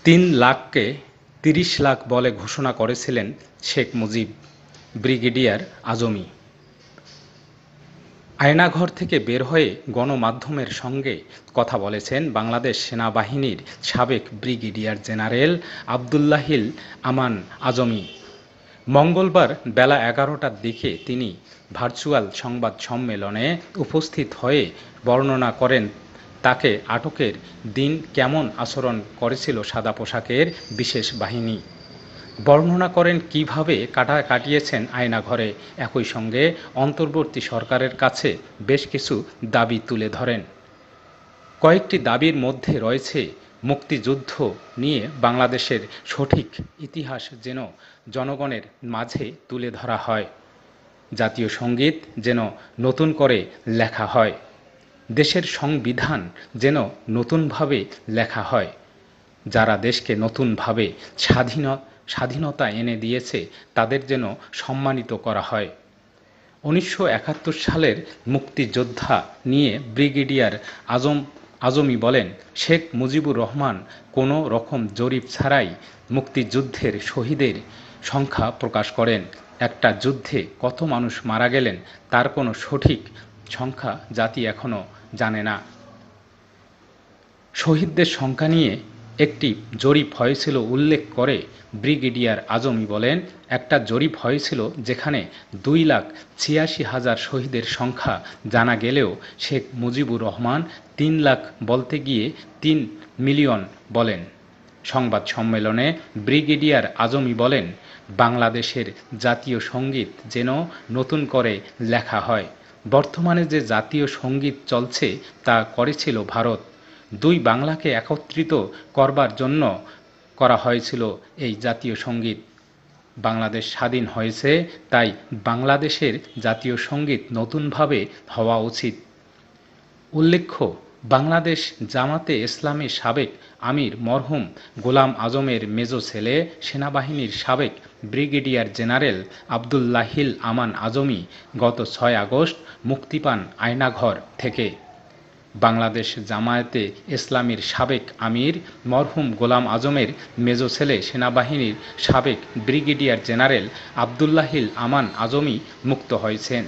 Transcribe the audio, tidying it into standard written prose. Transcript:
৩ লাখকে ৩০ লাখ বলে ঘোষণা করেছিলেন শেখ মুজিব। ব্রিগেডিয়ার আজমি আয়নাঘর থেকে বের হয়ে গণমাধ্যমের সঙ্গে কথা বলেছেন বাংলাদেশ সেনাবাহিনীর সাবেক ব্রিগেডিয়ার জেনারেল আবদুল্লাহিল আমান আজমি। মঙ্গলবার বেলা ১১টার দিকে তিনি ভার্চুয়াল সংবাদ সম্মেলনে উপস্থিত হয়ে বর্ণনা করেন তাকে আটকের দিন কেমন আচরণ করেছিল সাদা পোশাকের বিশেষ বাহিনী। বর্ণনা করেন কিভাবে কাটিয়েছেন আয়নাঘরে। একই সঙ্গে অন্তর্বর্তী সরকারের কাছে বেশ কিছু দাবি তুলে ধরেন। কয়েকটি দাবির মধ্যে রয়েছে মুক্তিযুদ্ধ নিয়ে বাংলাদেশের সঠিক ইতিহাস যেন জনগণের মাঝে তুলে ধরা হয়, জাতীয় সঙ্গীত যেন নতুন করে লেখা হয়, দেশের সংবিধান যেন নতুনভাবে লেখা হয়, যারা দেশকে নতুনভাবে স্বাধীনতা এনে দিয়েছে তাদের যেন সম্মানিত করা হয়। ১৯৭১ সালের মুক্তিযোদ্ধা নিয়ে ব্রিগেডিয়ার আজমি বলেন, শেখ মুজিবুর রহমান কোনো রকম জরিপ ছাড়াই মুক্তিযুদ্ধের শহীদের সংখ্যা প্রকাশ করেন। একটা যুদ্ধে কত মানুষ মারা গেলেন তার কোনো সঠিক সংখ্যা জাতি এখনো জানে না। শহীদদের সংখ্যা নিয়ে একটি জরিপ হয়েছিল উল্লেখ করে ব্রিগেডিয়ার আজমি বলেন, একটা জরিপ হয়েছিল যেখানে ২,৮৬,০০০ শহীদের সংখ্যা জানা গেলেও শেখ মুজিবুর রহমান ৩ লাখ বলতে গিয়ে ৩ মিলিয়ন বলেন। সংবাদ সম্মেলনে ব্রিগেডিয়ার আজমি বলেন, বাংলাদেশের জাতীয় সঙ্গীত যেন নতুন করে লেখা হয়। বর্তমানে যে জাতীয় সঙ্গীত চলছে তা করেছিল ভারত। দুই বাংলাকে একত্রিত করবার জন্য করা হয়েছিল এই জাতীয় সঙ্গীত। বাংলাদেশ স্বাধীন হয়েছে, তাই বাংলাদেশের জাতীয় সঙ্গীত নতুনভাবে হওয়া উচিত। উল্লেখ্য, বাংলাদেশ জামাতে ইসলামীর সাবেক আমির মরহুম গোলাম আজমের মেজো ছেলে সেনাবাহিনীর সাবেক ব্রিগেডিয়ার জেনারেল আবদুল্লাহিল আমান আজমি গত ৬ আগস্ট মুক্তি পান আয়নাঘর থেকে। বাংলাদেশ জামায়াতে ইসলামীর সাবেক আমির মরহুম গোলাম আজমের মেজো ছেলে সেনাবাহিনীর সাবেক ব্রিগেডিয়ার জেনারেল আবদুল্লাহিল আমান আজমি মুক্ত হয়েছেন।